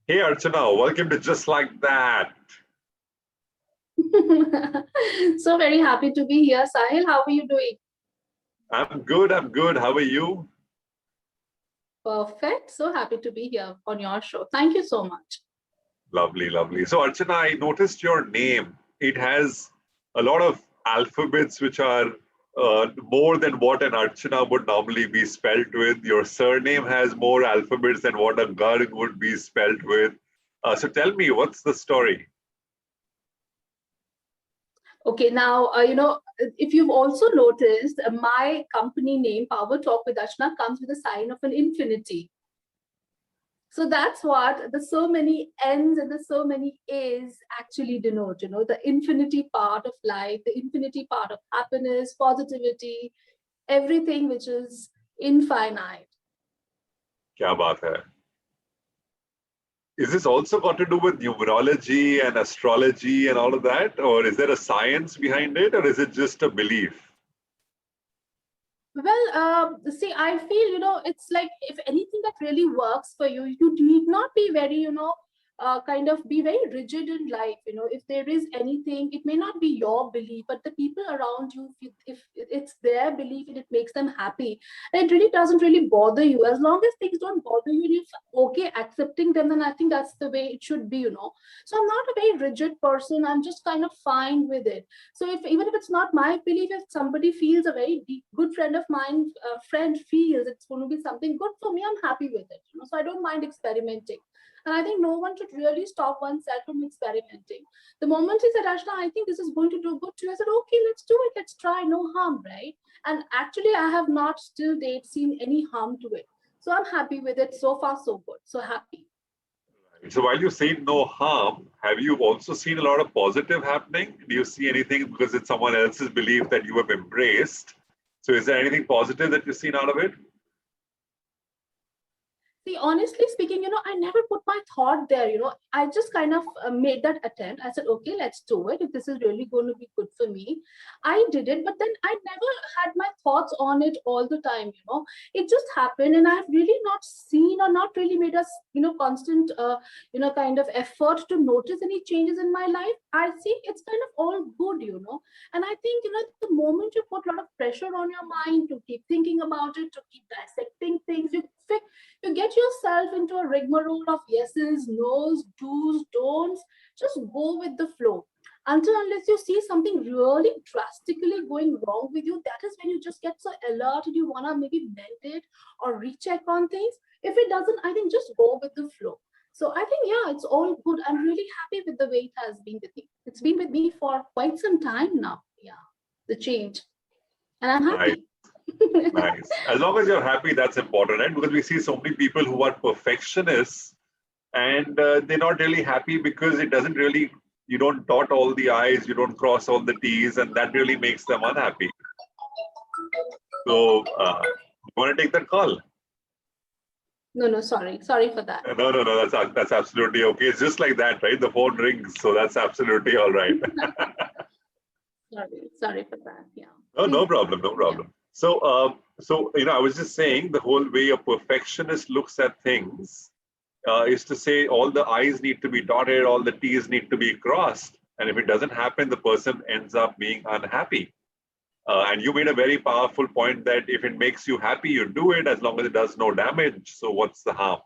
Hey Archana, welcome to Just Like That. So very happy to be here. Sahil, how are you doing? I'm good, I'm good. How are you? Perfect. So happy to be here on your show. Thank you so much. Lovely, lovely. So Archana, I noticed your name. It has a lot of alphabets which are more than what an Archana would normally be spelled with. Your surname has more alphabets than what a Garg would be spelled with. So tell me, what's the story? Okay, now, if you've also noticed, my company name, Power Talk with Ashna, comes with a sign of an infinity. So that's what the so many N's and the so many A's actually denote, the infinity part of life, the infinity part of happiness, positivity, everything which is infinite. क्या बात है? Is this also got to do with numerology and astrology and all of that? Or is there a science behind it? Or is it just a belief? Well, see, I feel, it's like if anything that really works for you, you need not be very, kind of be very rigid in life. If there is anything, it may not be your belief, but the people around you, if it's their belief and it makes them happy, and it really doesn't really bother you. As long as things don't bother you, and you're okay accepting them, then I think that's the way it should be. So I'm not a very rigid person. I'm just kind of fine with it. So if even if it's not my belief, if somebody feels a very deep, good friend of mine, friend feels it's going to be something good for me, I'm happy with it. So I don't mind experimenting. And I think no one should really stop oneself from experimenting. The moment he said, Ashna, I think this is going to do good to you, I said, okay, let's do it. Let's try. No harm, right? And actually, I have not still date seen any harm to it. So I'm happy with it. So far, so good. So happy. So while you say no harm, have you also seen a lot of positive happening? Do you see anything because it's someone else's belief that you have embraced? So is there anything positive that you've seen out of it? See, honestly speaking, I never put my thought there. I just kind of made that attempt. I said, okay, let's do it. If this is really going to be good for me, I did it. But then I never had my thoughts on it all the time. It just happened, and I've really not seen or not really made us, constant, kind of effort to notice any changes in my life. I see it's kind of all good. And I think, the moment you put a lot of pressure on your mind to keep thinking about it, to keep dissecting things, you get yourself into a rigmarole of yeses, nos, do's, don'ts. Just go with the flow. Until unless you see something really drastically going wrong with you, that is when you just get so alert and you want to maybe mend it or recheck on things. If it doesn't, I think just go with the flow. So I think, yeah, it's all good. I'm really happy with the way it has been with me. It's been with me for quite some time now. Yeah, the change. And I'm Nice, happy. nice. As long as you're happy, that's important, right? Because we see so many people who are perfectionists and they're not really happy because it doesn't really, you don't dot all the I's, you don't cross all the T's, and that really makes them unhappy. So, you want to take that call? No, no, sorry. Sorry for that. No. That's absolutely okay. It's just like that, right? The phone rings, so that's absolutely all right. Sorry for that. Yeah. No, no Please. problem, no Yeah. problem. So I was just saying the whole way a perfectionist looks at things is to say all the I's need to be dotted, all the T's need to be crossed, and if it doesn't happen, the person ends up being unhappy. And you made a very powerful point that if it makes you happy, you do it as long as it does no damage. So what's the harm?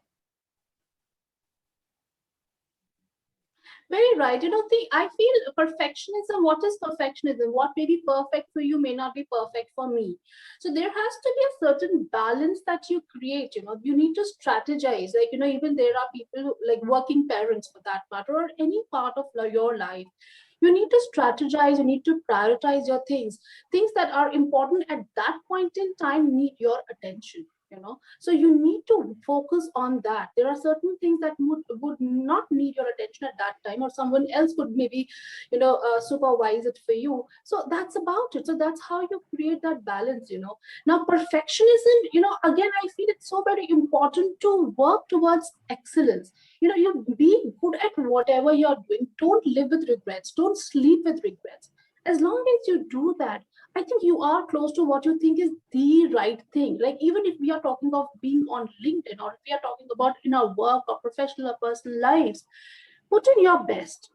Very right. I feel perfectionism, what is perfectionism? What may be perfect for you may not be perfect for me. So there has to be a certain balance that you create. You need to strategize. Like, even there are people like working parents for that matter, or any part of your life. You need to strategize, you need to prioritize your things. Things that are important at that point in time need your attention. So you need to focus on that. There are certain things that would not need your attention at that time, or someone else could maybe supervise it for you. So that's about it. So that's how you create that balance. Now perfectionism, again, I feel it's so very important to work towards excellence. You be good at whatever you're doing. Don't live with regrets, don't sleep with regrets. As long as you do that, I think you are close to what you think is the right thing. Like, even if we are talking of being on LinkedIn, or if we are talking about in our work or professional or personal lives, put in your best.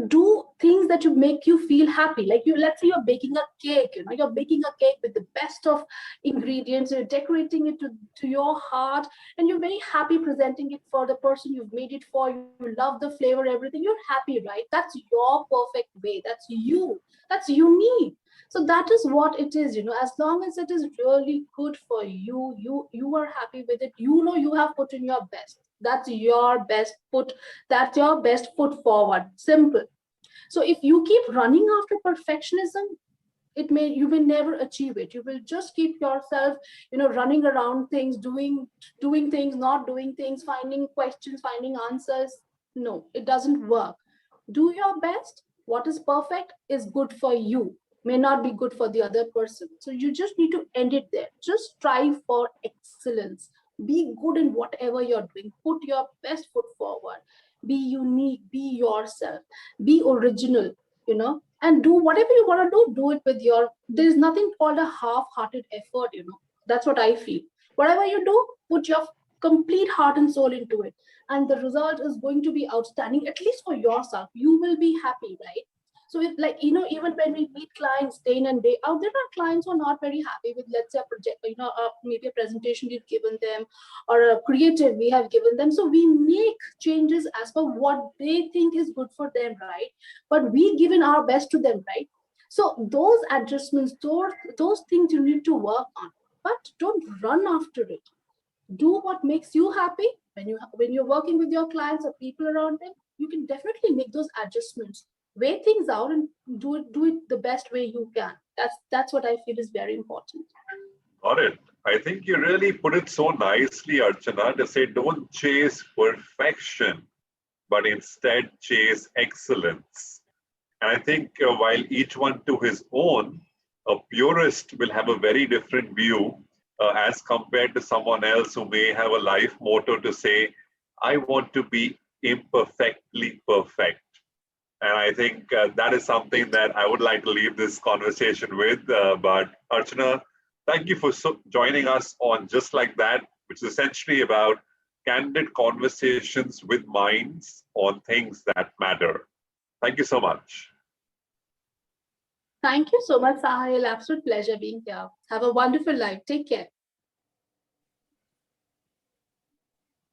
Do things that you make you feel happy. Like, let's say you're baking a cake, you're baking a cake with the best of ingredients, you're decorating it to your heart, and you're very happy presenting it for the person you've made it for. You love the flavor, everything. You're happy, right? That's your perfect way. That's you. That's unique. So that is what it is. As long as it is really good for you, you are happy with it, you have put in your best. That's your best put. That's your best foot forward. Simple. So if you keep running after perfectionism, you may never achieve it. You will just keep yourself, running around things, doing things, not doing things, finding questions, finding answers. No, it doesn't work. Do your best. What is perfect is good for you, may not be good for the other person. So you just need to end it there. Just strive for excellence. Be good in whatever you're doing. Put your best foot forward. Be unique. Be yourself. Be original, and do whatever you want to do it with there's nothing called a half-hearted effort. That's what I feel. Whatever you do, put your complete heart and soul into it, and the result is going to be outstanding. At least for yourself, you will be happy, right? So if, like, even when we meet clients day in and day out, there are clients who are not very happy with, let's say, a project, maybe a presentation we've given them, or a creative we have given them. So we make changes as per what they think is good for them, right? But we given our best to them, right? So those adjustments, those things you need to work on, but don't run after it. Do what makes you happy. When you're working with your clients or people around them, you can definitely make those adjustments, weigh things out, and do it the best way you can. That's what I feel is very important. Got it. I think you really put it so nicely, Archana, to say don't chase perfection, but instead chase excellence. And I think while each one to his own, a purist will have a very different view as compared to someone else who may have a life motto to say, I want to be imperfectly perfect. And I think that is something that I would like to leave this conversation with. But Archana, thank you for joining us on Just Like That, which is essentially about candid conversations with minds on things that matter. Thank you so much. Thank you so much, Sahil. Absolute pleasure being here. Have a wonderful life. Take care.